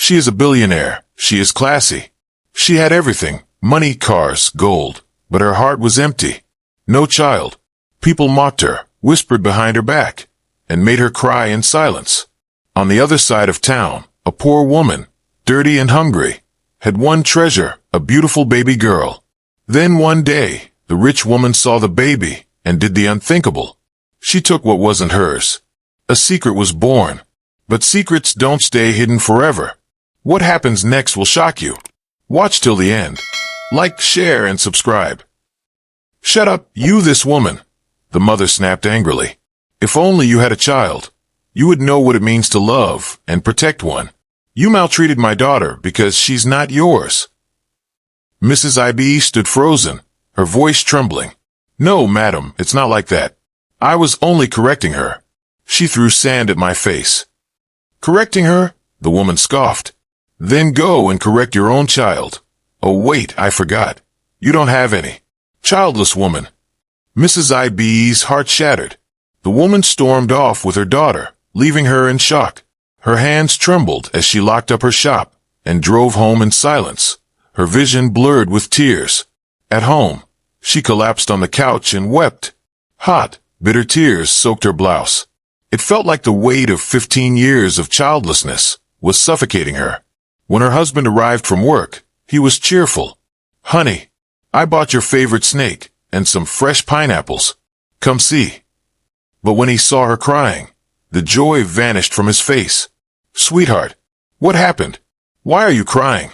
She is a billionaire. She is classy. She had everything, money, cars, gold, but her heart was empty. No child. People mocked her, whispered behind her back, and made her cry in silence. On the other side of town, a poor woman, dirty and hungry, had one treasure, a beautiful baby girl. Then one day, the rich woman saw the baby and did the unthinkable. She took what wasn't hers. A secret was born. But secrets don't stay hidden forever. What happens next will shock you. Watch till the end. Like, share, and subscribe. Shut up, you this woman, the mother snapped angrily. If only you had a child. You would know what it means to love and protect one. You maltreated my daughter because she's not yours. Mrs. IB stood frozen, her voice trembling. No, madam, it's not like that. I was only correcting her. She threw sand at my face. Correcting her? The woman scoffed. Then go and correct your own child. Oh wait, I forgot. You don't have any. Childless woman. Mrs. IB's heart shattered. The woman stormed off with her daughter, leaving her in shock. Her hands trembled as she locked up her shop and drove home in silence, her vision blurred with tears. At home, she collapsed on the couch and wept. Hot, bitter tears soaked her blouse. It felt like the weight of 15 years of childlessness was suffocating her. When her husband arrived from work, he was cheerful. Honey, I bought your favorite snake and some fresh pineapples. Come see. But when he saw her crying, the joy vanished from his face. Sweetheart, what happened? Why are you crying?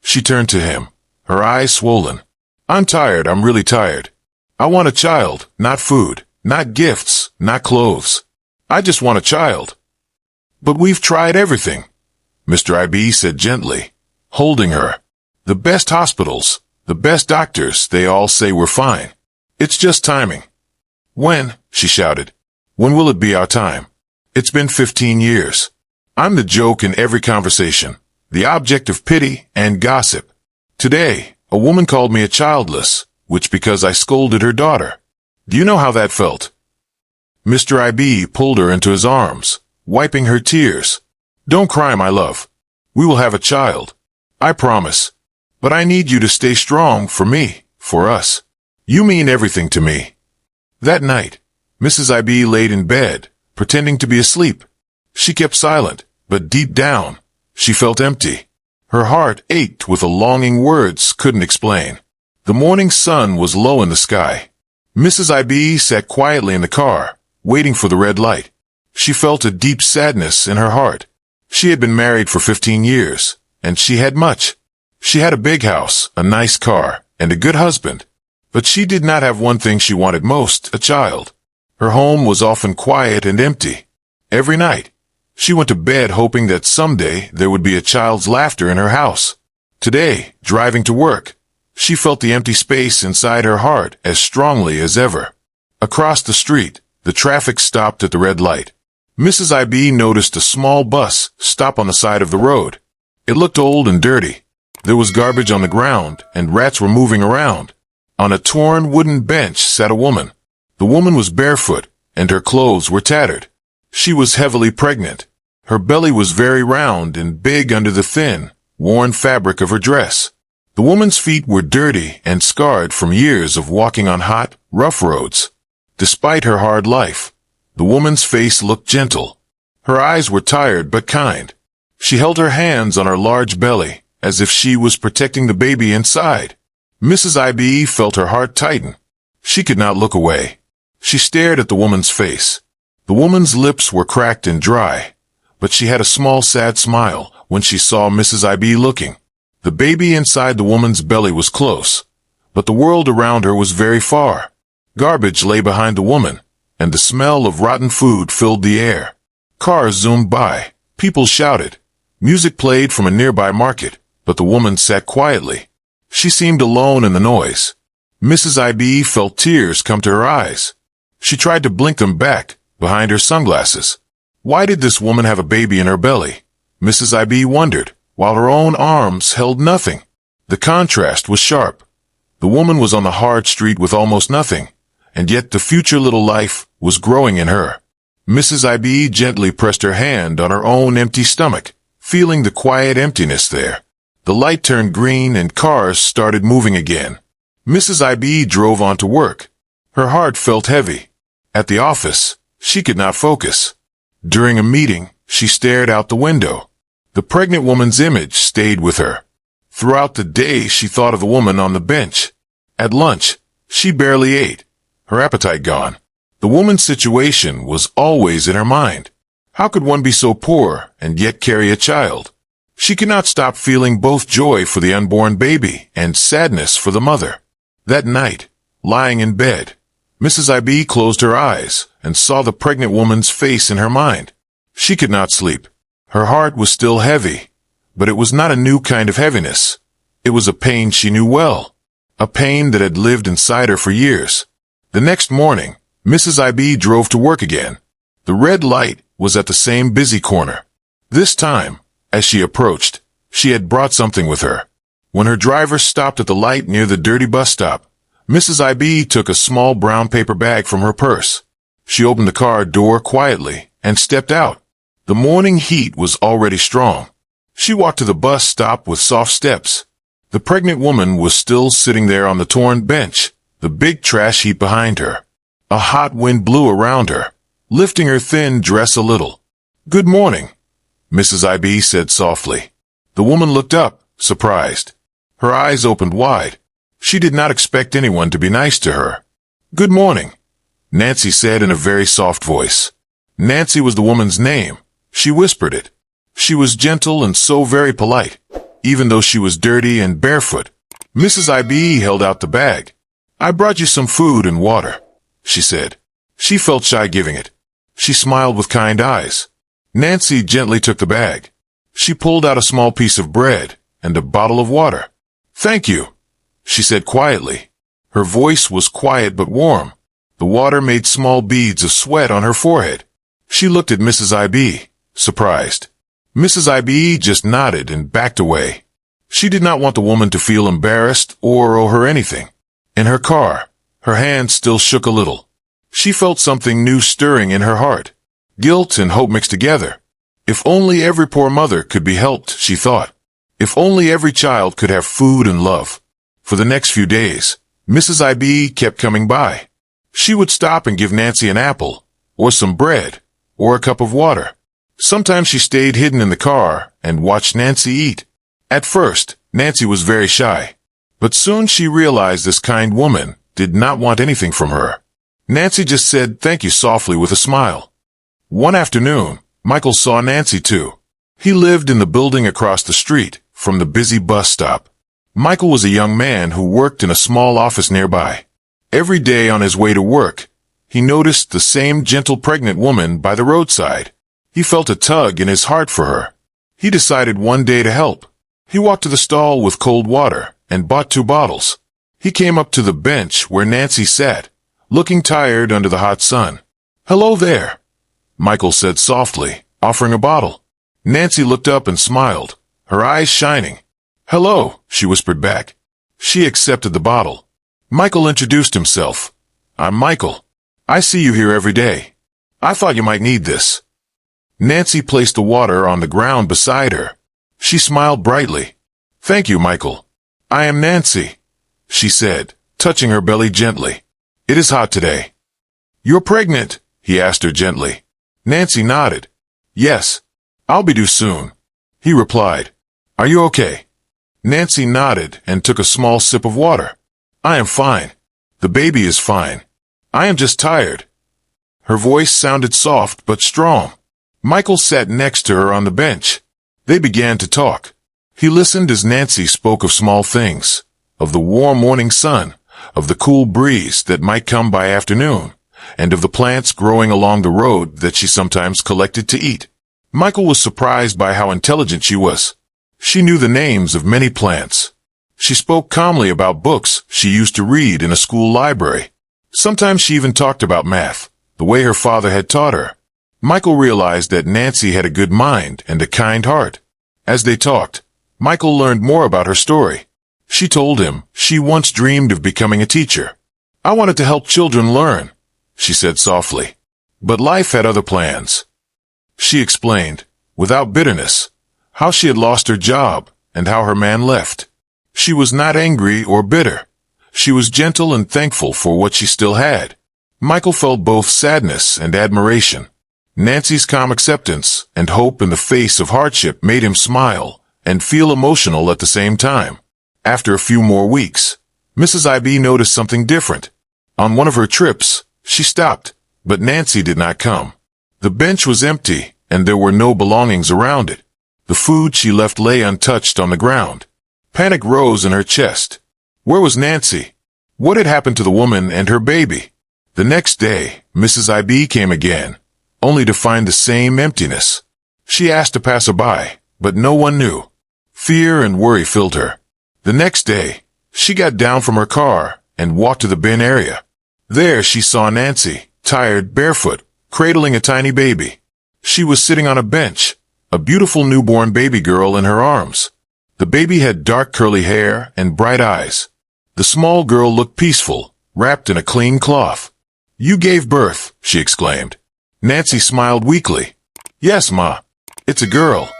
She turned to him, her eyes swollen. I'm tired, I'm really tired. I want a child, not food, not gifts, not clothes. I just want a child. But we've tried everything, Mr. IB said gently, holding her. The best hospitals, the best doctors, they all say we're fine. It's just timing. When? She shouted. When will it be our time? It's been 15 years. I'm the joke in every conversation, the object of pity and gossip. Today, a woman called me a childless, which because I scolded her daughter. Do you know how that felt? Mr. IB pulled her into his arms, wiping her tears. Don't cry, my love. We will have a child. I promise. But I need you to stay strong for me, for us. You mean everything to me. That night, Mrs. IB laid in bed, pretending to be asleep. She kept silent, but deep down, she felt empty. Her heart ached with a longing words couldn't explain. The morning sun was low in the sky. Mrs. IB sat quietly in the car, waiting for the red light. She felt a deep sadness in her heart. She had been married for 15 years, and she had much. She had a big house, a nice car, and a good husband. But she did not have one thing she wanted most, a child. Her home was often quiet and empty. Every night, she went to bed hoping that someday there would be a child's laughter in her house. Today, driving to work, she felt the empty space inside her heart as strongly as ever. Across the street, the traffic stopped at the red light. Mrs. IB noticed a small bus stop on the side of the road. It looked old and dirty. There was garbage on the ground, and rats were moving around. On a torn wooden bench sat a woman. The woman was barefoot, and her clothes were tattered. She was heavily pregnant. Her belly was very round and big under the thin, worn fabric of her dress. The woman's feet were dirty and scarred from years of walking on hot, rough roads. Despite her hard life, the woman's face looked gentle. Her eyes were tired but kind. She held her hands on her large belly, as if she was protecting the baby inside. Mrs. IB felt her heart tighten. She could not look away. She stared at the woman's face. The woman's lips were cracked and dry, but she had a small sad smile when she saw Mrs. IB looking. The baby inside the woman's belly was close, but the world around her was very far. Garbage lay behind the woman, and the smell of rotten food filled the air. Cars zoomed by. People shouted. Music played from a nearby market, but the woman sat quietly. She seemed alone in the noise. Mrs. IB felt tears come to her eyes. She tried to blink them back, behind her sunglasses. Why did this woman have a baby in her belly? Mrs. IB wondered, while her own arms held nothing. The contrast was sharp. The woman was on the hard street with almost nothing, and yet the future little life was growing in her. Mrs. IB gently pressed her hand on her own empty stomach. feeling the quiet emptiness there. The light turned green and cars started moving again. Mrs. IB drove on to work. Her heart felt heavy. At the office, she could not focus. During a meeting, she stared out the window. The pregnant woman's image stayed with her. Throughout the day, she thought of the woman on the bench. At lunch, she barely ate, her appetite gone. The woman's situation was always in her mind. How could one be so poor and yet carry a child? She could not stop feeling both joy for the unborn baby and sadness for the mother. That night, lying in bed, Mrs. IB closed her eyes and saw the pregnant woman's face in her mind. She could not sleep. Her heart was still heavy, but it was not a new kind of heaviness. It was a pain she knew well, a pain that had lived inside her for years. The next morning, Mrs. IB drove to work again. The red light was at the same busy corner. This time, as she approached, she had brought something with her. When her driver stopped at the light near the dirty bus stop, Mrs. IB took a small brown paper bag from her purse. She opened the car door quietly and stepped out. The morning heat was already strong. She walked to the bus stop with soft steps. The pregnant woman was still sitting there on the torn bench, the big trash heap behind her. A hot wind blew around her, lifting her thin dress a little. "Good morning," Mrs. IB said softly. The woman looked up, surprised. Her eyes opened wide. She did not expect anyone to be nice to her. "Good morning," Nancy said in a very soft voice. Nancy was the woman's name. She whispered it. She was gentle and so very polite, even though she was dirty and barefoot. Mrs. IB held out the bag. "I brought you some food and water," she said. She felt shy giving it. She smiled with kind eyes. Nancy gently took the bag. She pulled out a small piece of bread and a bottle of water. "Thank you," she said quietly. Her voice was quiet but warm. The water made small beads of sweat on her forehead. She looked at Mrs. IB, surprised. Mrs. IB just nodded and backed away. She did not want the woman to feel embarrassed or owe her anything. In her car, her hands still shook a little. She felt something new stirring in her heart. Guilt and hope mixed together. If only every poor mother could be helped, she thought. If only every child could have food and love. For the next few days, Mrs. IB kept coming by. She would stop and give Nancy an apple, or some bread, or a cup of water. Sometimes she stayed hidden in the car and watched Nancy eat. At first, Nancy was very shy. But soon she realized this kind woman did not want anything from her. Nancy just said thank you softly with a smile. One afternoon, Michael saw Nancy too. He lived in the building across the street from the busy bus stop. Michael was a young man who worked in a small office nearby. Every day on his way to work, he noticed the same gentle pregnant woman by the roadside. He felt a tug in his heart for her. He decided one day to help. He walked to the stall with cold water and bought 2 bottles. He came up to the bench where Nancy sat, looking tired under the hot sun. "Hello there," Michael said softly, offering a bottle. Nancy looked up and smiled, her eyes shining. "Hello," she whispered back. She accepted the bottle. Michael introduced himself. "I'm Michael. I see you here every day. I thought you might need this." Nancy placed the water on the ground beside her. She smiled brightly. "Thank you, Michael. I am Nancy," she said, touching her belly gently. "It is hot today." "You're pregnant?" he asked her gently. Nancy nodded. "Yes, I'll be due soon," he replied. "Are you okay?" Nancy nodded and took a small sip of water. "I am fine. The baby is fine. I am just tired." Her voice sounded soft but strong. Michael sat next to her on the bench. They began to talk. He listened as Nancy spoke of small things, of the warm morning sun, of the cool breeze that might come by afternoon, and of the plants growing along the road that she sometimes collected to eat. Michael was surprised by how intelligent she was. She knew the names of many plants. She spoke calmly about books she used to read in a school library. Sometimes she even talked about math, the way her father had taught her. Michael realized that Nancy had a good mind and a kind heart. As they talked, Michael learned more about her story. She told him she once dreamed of becoming a teacher. "I wanted to help children learn," she said softly. "But life had other plans." She explained, without bitterness, how she had lost her job, and how her man left. She was not angry or bitter. She was gentle and thankful for what she still had. Michael felt both sadness and admiration. Nancy's calm acceptance and hope in the face of hardship made him smile and feel emotional at the same time. After a few more weeks, Mrs. IB noticed something different. On one of her trips, she stopped, but Nancy did not come. The bench was empty, and there were no belongings around it. The food she left lay untouched on the ground. Panic rose in her chest. Where was Nancy? What had happened to the woman and her baby? The next day, Mrs. IB came again, only to find the same emptiness. She asked a passerby, but no one knew. Fear and worry filled her. The next day, she got down from her car and walked to the bin area. There she saw Nancy, tired, barefoot, cradling a tiny baby. She was sitting on a bench, a beautiful newborn baby girl in her arms. The baby had dark curly hair and bright eyes. The small girl looked peaceful, wrapped in a clean cloth. "You gave birth," she exclaimed. Nancy smiled weakly. "Yes, Ma. It's a girl.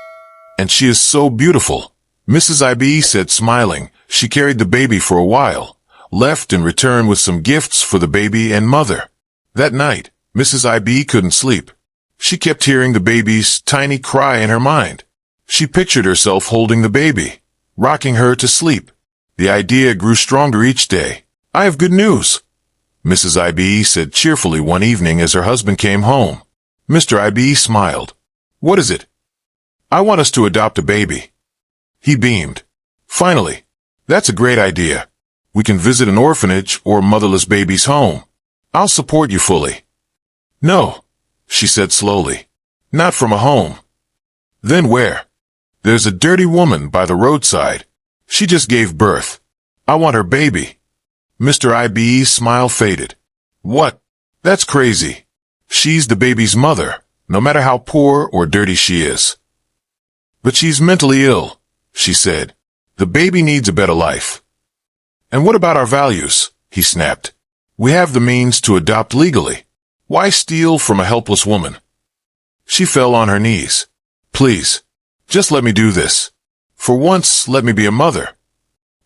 And she is so beautiful." Mrs. IB said, smiling. She carried the baby for a while, left in return with some gifts for the baby and mother. That night, Mrs. IB couldn't sleep. She kept hearing the baby's tiny cry in her mind. She pictured herself holding the baby, rocking her to sleep. The idea grew stronger each day. "I have good news," Mrs. IB said cheerfully one evening as her husband came home. Mr. IB smiled. "What is it?" "I want us to adopt a baby." He beamed. "Finally. That's a great idea. We can visit an orphanage or motherless baby's home. I'll support you fully." "No," she said slowly. "Not from a home." "Then where?" "There's a dirty woman by the roadside. She just gave birth. I want her baby." Mr. IB's smile faded. "What? That's crazy. She's the baby's mother, no matter how poor or dirty she is." "But she's mentally ill," she said. "The baby needs a better life." "And what about our values?" he snapped. "We have the means to adopt legally. Why steal from a helpless woman?" She fell on her knees. "Please, just let me do this. For once, let me be a mother."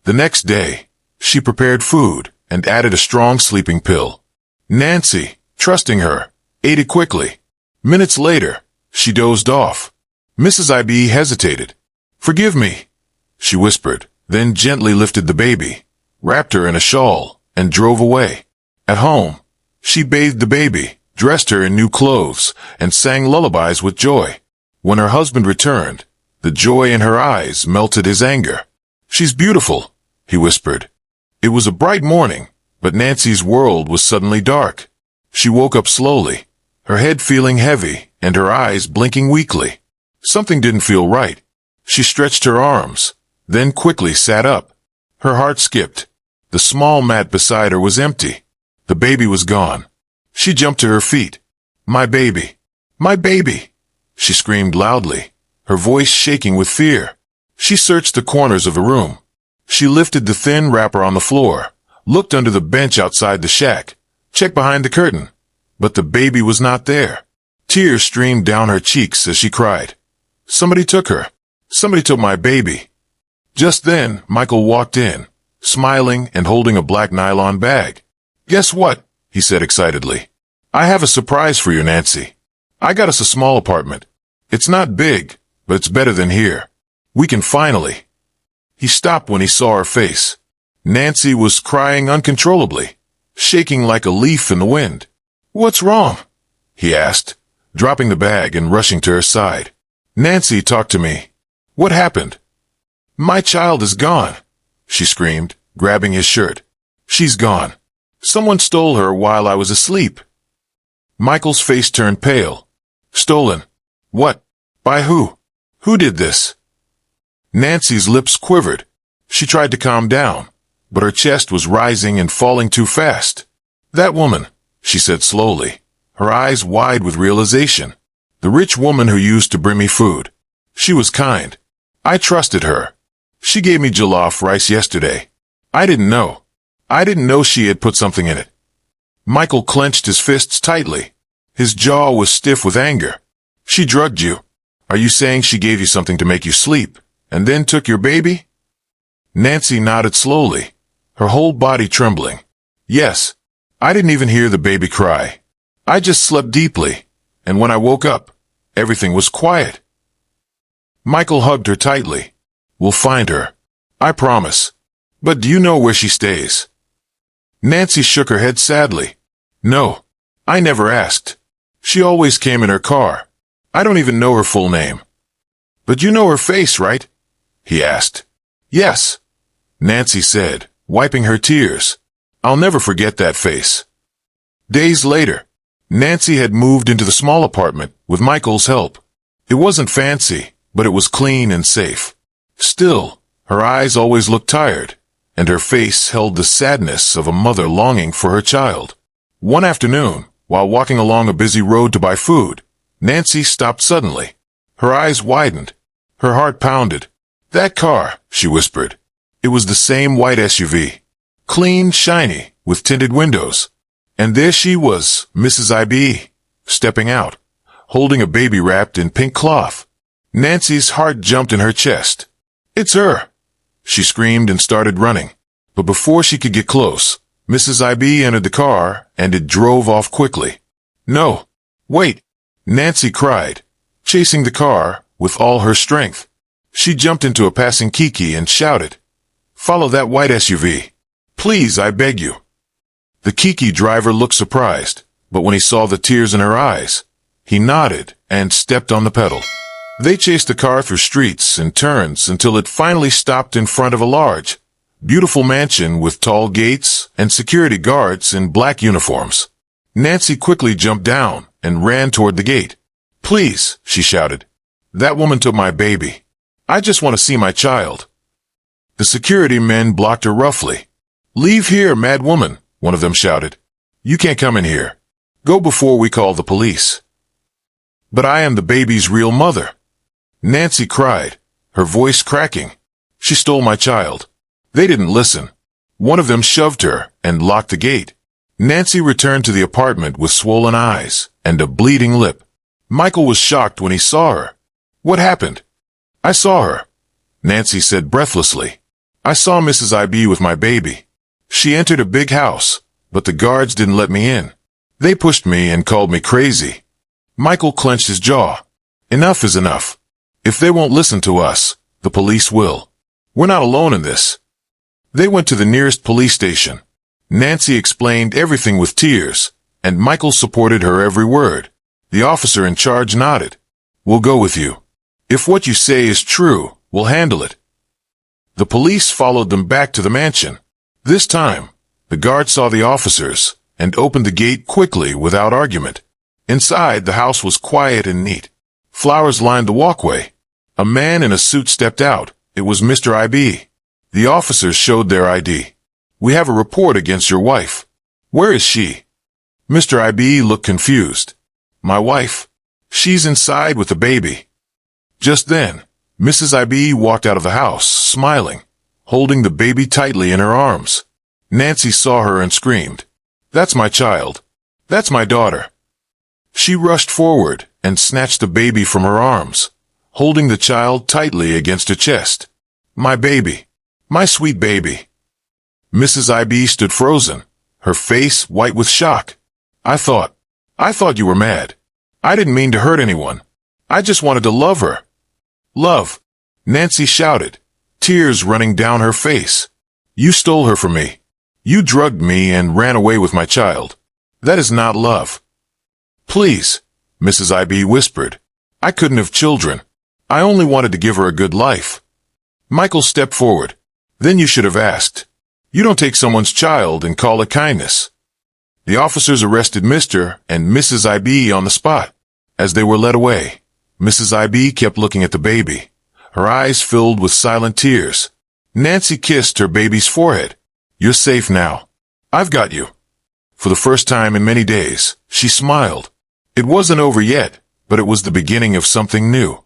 The next day, she prepared food and added a strong sleeping pill. Nancy, trusting her, ate it quickly. Minutes later, she dozed off. Mrs. IB hesitated. "Forgive me," she whispered, then gently lifted the baby, wrapped her in a shawl, and drove away. At home, she bathed the baby, dressed her in new clothes, and sang lullabies with joy. When her husband returned, the joy in her eyes melted his anger. "She's beautiful," he whispered. It was a bright morning, but Nancy's world was suddenly dark. She woke up slowly, her head feeling heavy and her eyes blinking weakly. Something didn't feel right. She stretched her arms, then quickly sat up. Her heart skipped. The small mat beside her was empty. The baby was gone. She jumped to her feet. "My baby! My baby!" she screamed loudly, her voice shaking with fear. She searched the corners of the room. She lifted the thin wrapper on the floor, looked under the bench outside the shack, checked behind the curtain. But the baby was not there. Tears streamed down her cheeks as she cried. "Somebody took her. Somebody took my baby." Just then, Michael walked in, smiling and holding a black nylon bag. "Guess what?" he said excitedly. "I have a surprise for you, Nancy. I got us a small apartment. It's not big, but it's better than here. We can finally—" He stopped when he saw her face. Nancy was crying uncontrollably, shaking like a leaf in the wind. "What's wrong?" he asked, dropping the bag and rushing to her side. "Nancy, talk to me. What happened?" "My child is gone," she screamed, grabbing his shirt. "She's gone. Someone stole her while I was asleep." Michael's face turned pale. "Stolen? What? By who? Who did this?" Nancy's lips quivered. She tried to calm down, but her chest was rising and falling too fast. "That woman," she said slowly, her eyes wide with realization. "The rich woman who used to bring me food. She was kind. I trusted her. She gave me jollof rice yesterday. I didn't know. I didn't know she had put something in it." Michael clenched his fists tightly. His jaw was stiff with anger. "She drugged you. Are you saying she gave you something to make you sleep, and then took your baby? Nancy nodded slowly, her whole body trembling. Yes. I didn't even hear the baby cry. I just slept deeply, and when I woke up, everything was quiet. Michael hugged her tightly. We'll find her. I promise. But do you know where she stays? Nancy shook her head sadly. No. I never asked. She always came in her car. I don't even know her full name. But you know her face, right? He asked. Yes, Nancy said, wiping her tears. I'll never forget that face. Days later, Nancy had moved into the small apartment with Michael's help. It wasn't fancy, but it was clean and safe. Still, her eyes always looked tired, and her face held the sadness of a mother longing for her child. One afternoon, while walking along a busy road to buy food, Nancy stopped suddenly. Her eyes widened. Her heart pounded. That car, she whispered. It was the same white SUV. Clean, shiny, with tinted windows. And there she was, Mrs. I.B., stepping out, holding a baby wrapped in pink cloth. Nancy's heart jumped in her chest. It's her! She screamed and started running. But before she could get close, Mrs. I.B. entered the car, and it drove off quickly. No! Wait! Nancy cried, chasing the car with all her strength. She jumped into a passing Kiki and shouted, Follow that white SUV. Please, I beg you. The Kiki driver looked surprised, but when he saw the tears in her eyes, he nodded and stepped on the pedal. They chased the car through streets and turns until it finally stopped in front of a large, beautiful mansion with tall gates and security guards in black uniforms. Nancy quickly jumped down and ran toward the gate. Please, she shouted. That woman took my baby. I just want to see my child. The security men blocked her roughly. Leave here, mad woman, one of them shouted. You can't come in here. Go before we call the police. But I am the baby's real mother. Nancy cried, her voice cracking. She stole my child. They didn't listen. One of them shoved her and locked the gate. Nancy returned to the apartment with swollen eyes and a bleeding lip. Michael was shocked when he saw her. What happened? I saw her, Nancy said breathlessly. I saw Mrs. I.B. with my baby. She entered a big house, but the guards didn't let me in. They pushed me and called me crazy. Michael clenched his jaw. Enough is enough. If they won't listen to us, the police will. We're not alone in this. They went to the nearest police station. Nancy explained everything with tears, and Michael supported her every word. The officer in charge nodded. We'll go with you. If what you say is true, we'll handle it. The police followed them back to the mansion. This time, the guard saw the officers and opened the gate quickly without argument. Inside, the house was quiet and neat. Flowers lined the walkway. A man in a suit stepped out. It was Mr. I.B. The officers showed their ID. We have a report against your wife. Where is she? Mr. I.B. looked confused. My wife? She's inside with the baby. Just then, Mrs. I.B. walked out of the house, smiling, holding the baby tightly in her arms. Nancy saw her and screamed, That's my child. That's my daughter. She rushed forward and snatched the baby from her arms, holding the child tightly against her chest. My baby. My sweet baby. Mrs. I.B. stood frozen, her face white with shock. I thought you were mad. I didn't mean to hurt anyone. I just wanted to love her. Love, Nancy shouted, tears running down her face. You stole her from me. You drugged me and ran away with my child. That is not love. Please, Mrs. I.B. whispered. I couldn't have children. I only wanted to give her a good life. Michael stepped forward. Then you should have asked. You don't take someone's child and call it kindness. The officers arrested Mr. and Mrs. I.B. on the spot. As they were led away, Mrs. I.B. kept looking at the baby, her eyes filled with silent tears. Nancy kissed her baby's forehead. You're safe now. I've got you. For the first time in many days, she smiled. It wasn't over yet, but it was the beginning of something new.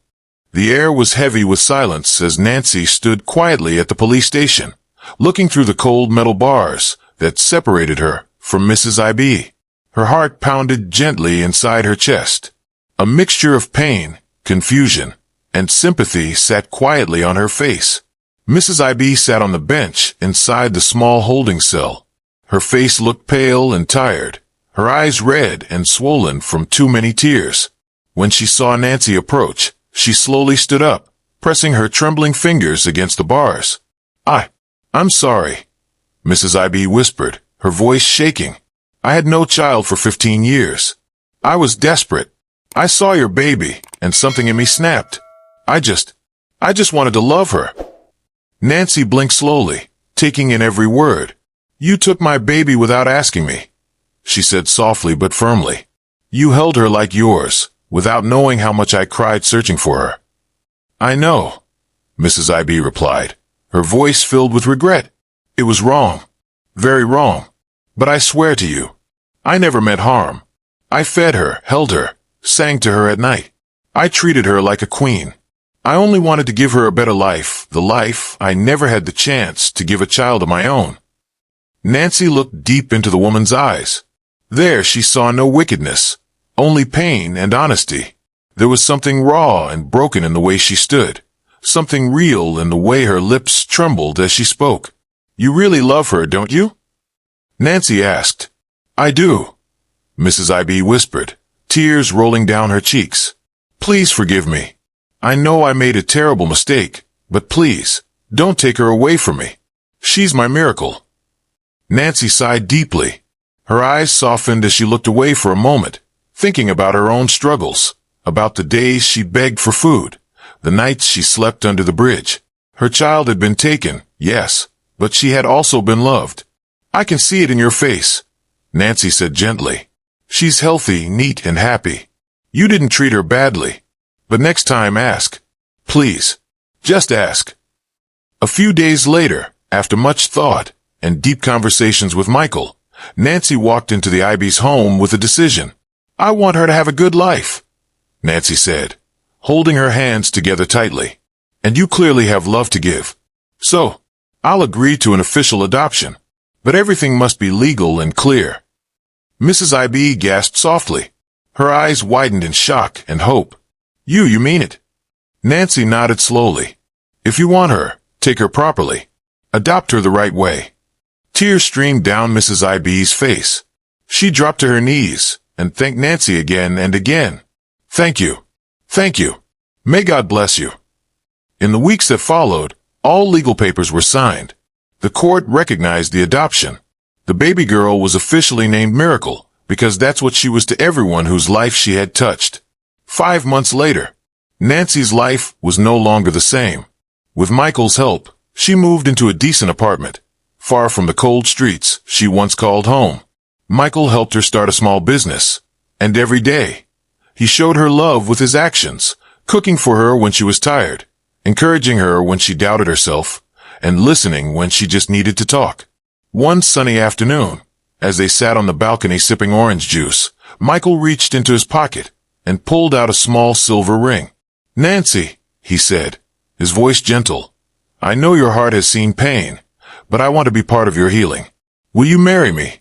The air was heavy with silence as Nancy stood quietly at the police station, looking through the cold metal bars that separated her from Mrs. I.B. Her heart pounded gently inside her chest. A mixture of pain, confusion, and sympathy sat quietly on her face. Mrs. IB sat on the bench inside the small holding cell. Her face looked pale and tired, her eyes red and swollen from too many tears. When she saw Nancy approach, she slowly stood up, pressing her trembling fingers against the bars. I'm sorry, Mrs. IB whispered, her voice shaking. I had no child for 15 years. I was desperate. I saw your baby, and something in me snapped. I just wanted to love her. Nancy blinked slowly, taking in every word. You took my baby without asking me, she said softly but firmly. You held her like yours, without knowing how much I cried searching for her. I know, Mrs. IB replied, her voice filled with regret. It was wrong. Very wrong. But I swear to you, I never meant harm. I fed her, held her, sang to her at night. I treated her like a queen. I only wanted to give her a better life, the life I never had the chance to give a child of my own. Nancy looked deep into the woman's eyes. There she saw no wickedness, only pain and honesty. There was something raw and broken in the way she stood, something real in the way her lips trembled as she spoke. You really love her, don't you? Nancy asked. I do, Mrs. IB whispered, tears rolling down her cheeks. Please forgive me. I know I made a terrible mistake, but please, don't take her away from me. She's my miracle. Nancy sighed deeply. Her eyes softened as she looked away for a moment, thinking about her own struggles, about the days she begged for food, the nights she slept under the bridge. Her child had been taken, yes, but she had also been loved. I can see it in your face, Nancy said gently. She's healthy, neat, and happy. You didn't treat her badly. But next time ask. Please. Just ask. A few days later, after much thought and deep conversations with Michael, Nancy walked into the IB's home with a decision. I want her to have a good life, Nancy said, holding her hands together tightly. And you clearly have love to give. So, I'll agree to an official adoption. But everything must be legal and clear. Mrs. IB gasped softly. Her eyes widened in shock and hope. You mean it? Nancy nodded slowly. If you want her, take her properly. Adopt her the right way. Tears streamed down Mrs. IB's face. She dropped to her knees and thanked Nancy again and again. Thank you. Thank you. May God bless you. In the weeks that followed, all legal papers were signed. The court recognized the adoption. The baby girl was officially named Miracle because that's what she was to everyone whose life she had touched. 5 months later, Nancy's life was no longer the same. With Michael's help, she moved into a decent apartment, far from the cold streets she once called home. Michael helped her start a small business, and every day, he showed her love with his actions, cooking for her when she was tired, encouraging her when she doubted herself, and listening when she just needed to talk. One sunny afternoon, as they sat on the balcony sipping orange juice, Michael reached into his pocket and pulled out a small silver ring. Nancy, he said, his voice gentle, I know your heart has seen pain, but I want to be part of your healing. Will you marry me?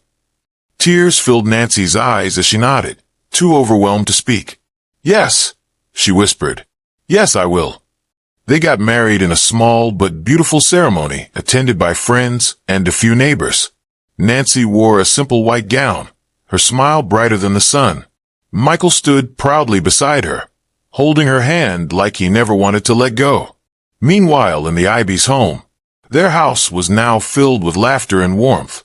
Tears filled Nancy's eyes as she nodded, too overwhelmed to speak. Yes, she whispered. Yes, I will. They got married in a small but beautiful ceremony attended by friends and a few neighbors. Nancy wore a simple white gown, her smile brighter than the sun. Michael stood proudly beside her, holding her hand like he never wanted to let go. Meanwhile, in the IB's home, their house was now filled with laughter and warmth.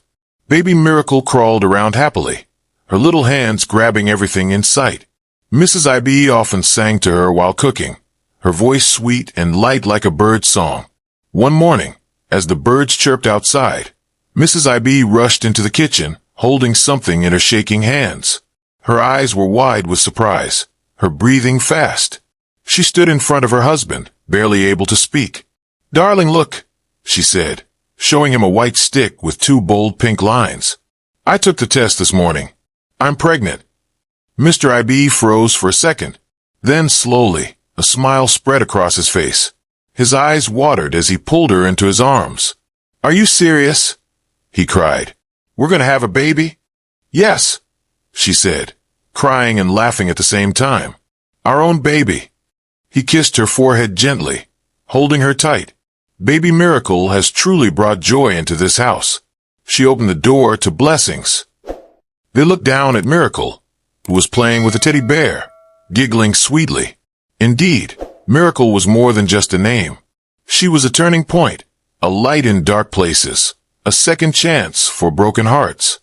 Baby Miracle crawled around happily, her little hands grabbing everything in sight. Mrs. IB often sang to her while cooking, her voice sweet and light like a bird's song. One morning, as the birds chirped outside, Mrs. IB rushed into the kitchen, holding something in her shaking hands. Her eyes were wide with surprise, her breathing fast. She stood in front of her husband, barely able to speak. Darling, look, she said, showing him a white stick with 2 bold pink lines. I took the test this morning. I'm pregnant. Mr. IB froze for a second. Then slowly, a smile spread across his face. His eyes watered as he pulled her into his arms. Are you serious? He cried. We're going to have a baby? Yes, she said, crying and laughing at the same time. Our own baby. He kissed her forehead gently, holding her tight. Baby Miracle has truly brought joy into this house. She opened the door to blessings. They looked down at Miracle, who was playing with a teddy bear, giggling sweetly. Indeed, Miracle was more than just a name. She was a turning point, a light in dark places, a second chance for broken hearts.